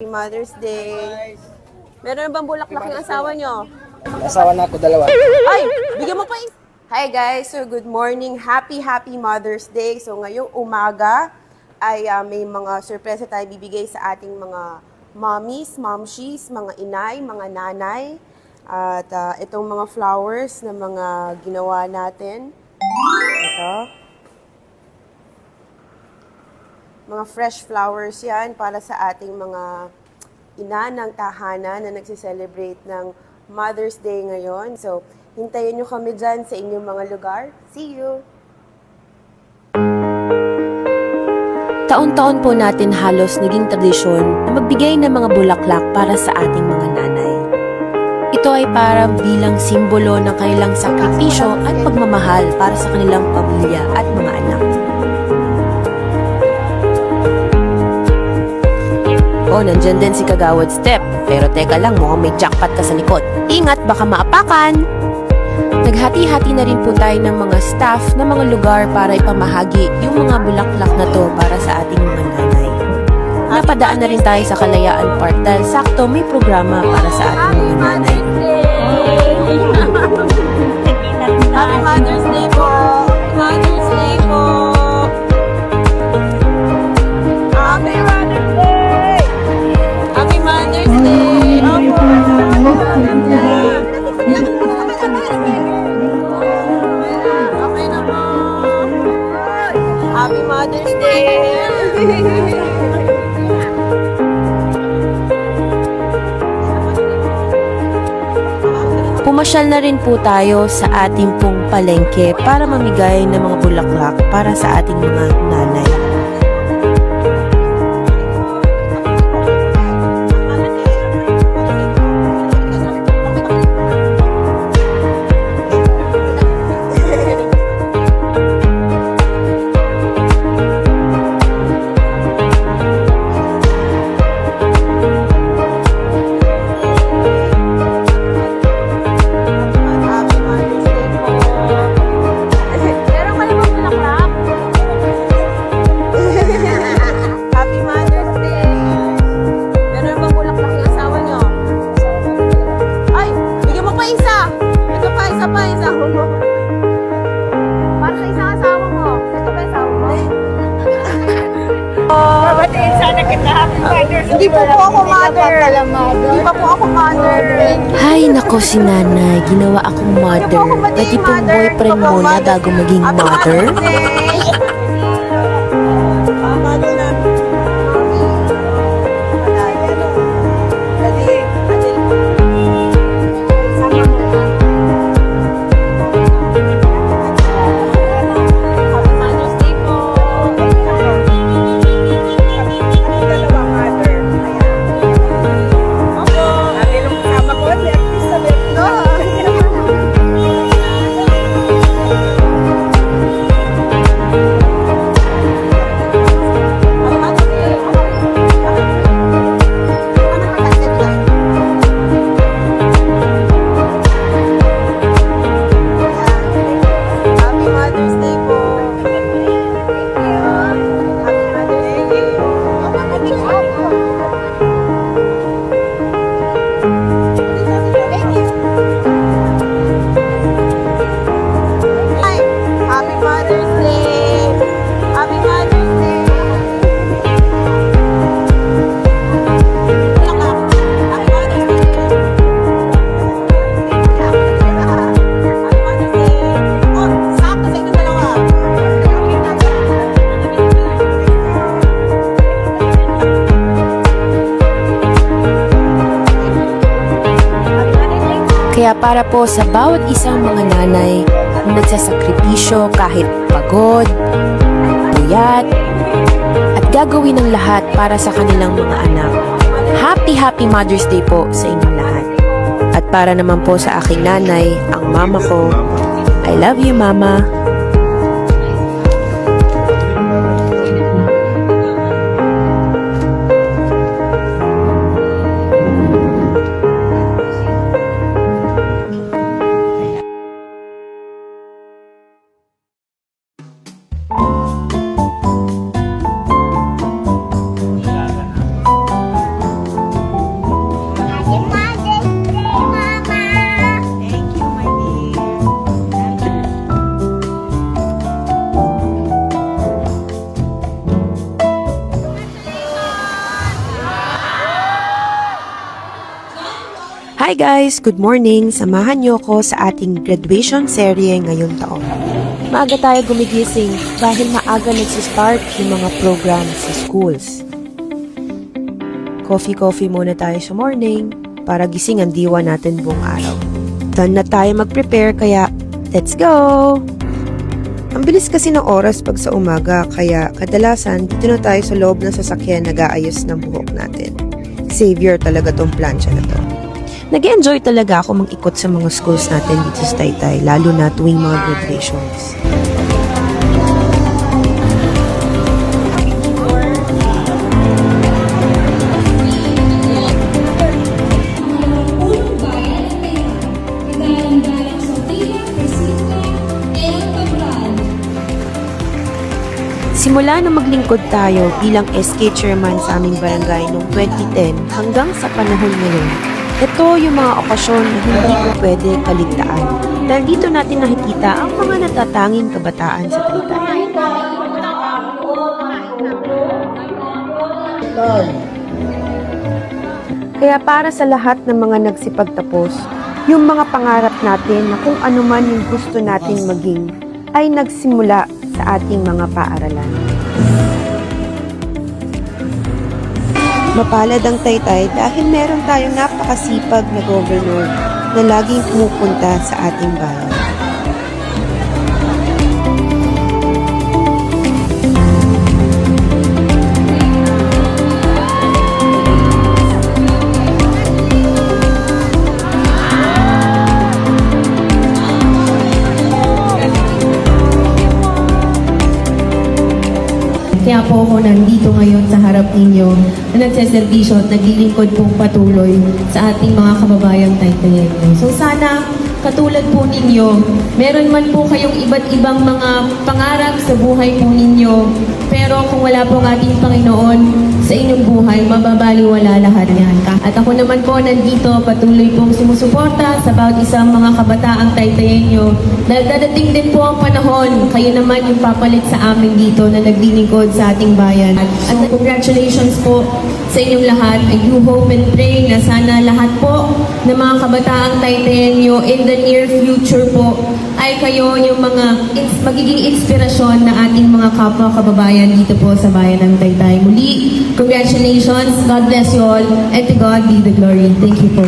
Mother's Day. Meron bang bulaklak yung asawa nyo? Asawa na ako, dalawa. Ay! Bigyan mo pa eh! Hi guys! So good morning. Happy Mother's Day. So ngayong umaga ay may mga surpresa tayo bibigay sa ating mga mommies, momshies, mga inay, mga nanay. At itong mga flowers na mga ginawa natin. Ito. Mga fresh flowers yan para sa ating mga ina ng tahanan na nagsiselebrate ng Mother's Day ngayon. So, hintayin nyo kami dyan sa inyong mga lugar. See you! Taon-taon po natin halos naging tradisyon na magbigay ng mga bulaklak para sa ating mga nanay. Ito ay para bilang simbolo ng kanilang sakripisyo at pagmamahal para sa kanilang pamilya at mga anak. Oh, nandyan din si Kagawad Step. Pero teka lang, mukhang may jackpot ka sa likod. Ingat, baka maapakan! Naghati-hati na rin po tayo ng mga staff na mga lugar para ipamahagi yung mga bulaklak na to para sa ating mga nanay. Napadaan na rin tayo sa Kalayaan Park dahil sakto may programa para sa ating mga nanay. Happy Mother's Day po! Mother's Day po! Happy Mother's Day! Happy Mother's Day! Okay na po! Happy Mother's Day! Pumasyal na rin po tayo sa ating pong palengke para mamigay ng mga bulaklak para sa ating mga nanay. Hindi po ako mother. Hindi pa po ako mother. Hay nako si nanay, ginawa akong mother. Pati pong boyfriend mo na bago maging mother. Kaya para po sa bawat isang mga nanay na nagsasakripisyo kahit pagod, puyat, at gagawin ng lahat para sa kanilang mga anak. Happy Mother's Day po sa inyong lahat. At para naman po sa aking nanay, ang mama ko, I love you mama. Hi guys! Good morning! Samahan niyo ko sa ating graduation serye ngayong taon. Maaga tayo gumigising dahil maaga nagsistart yung mga program sa schools. Coffee muna tayo sa morning para gising ang diwa natin buong araw. Done na tayo mag-prepare kaya let's go! Ang bilis kasi ng oras pag sa umaga kaya kadalasan dito na tayo sa loob ng sasakyan nag-aayos ng buhok natin. Savior talaga tong plancha na to. Nag-enjoy talaga ako mang-ikot sa mga schools natin dito sa Taytay, lalo na tuwing mga graduations. Simula na maglingkod tayo bilang SK chairman sa aming barangay noong 2010 hanggang sa panahon ngayon, ito yung mga okasyon na hindi ko pwede kaligtaan. Dahil dito natin nakikita ang mga natatanging kabataan sa Taytay. Kaya para sa lahat ng mga nagsipagtapos, yung mga pangarap natin na kung ano man yung gusto natin maging ay nagsimula sa ating mga paaralan. Mapalad ang Taytay dahil meron tayong napakasipag na governor na laging pumupunta sa ating bayan. Kaya po ako nandito ngayon sa harap ninyo na nagseservisyo at naglilingkod pong patuloy sa ating mga kababayang Taytayenyo. So sana katulad po ninyo, meron man po kayong iba't ibang mga pangarap sa buhay po ninyo, pero kung wala po ang ating Panginoon sa inyong buhay, mababaliwala lahat yan. At ako naman po nandito patuloy pong sumusuporta sa bawat isang mga kabataang Taytayenyo. Dahil dadating din po ang panahon, kayo naman yung papalit sa amin dito na naglilingkod sa ating bayan. At congratulations po sa inyong lahat. I do hope and pray na sana lahat po ng mga kabataang Taytayenyo in the near future po ay kayo yung mga magiging inspirasyon na ating mga kapwa kababayan dito po sa bayan ng Taytay. Muli, congratulations, God bless you all, and to God be the glory. Thank you po.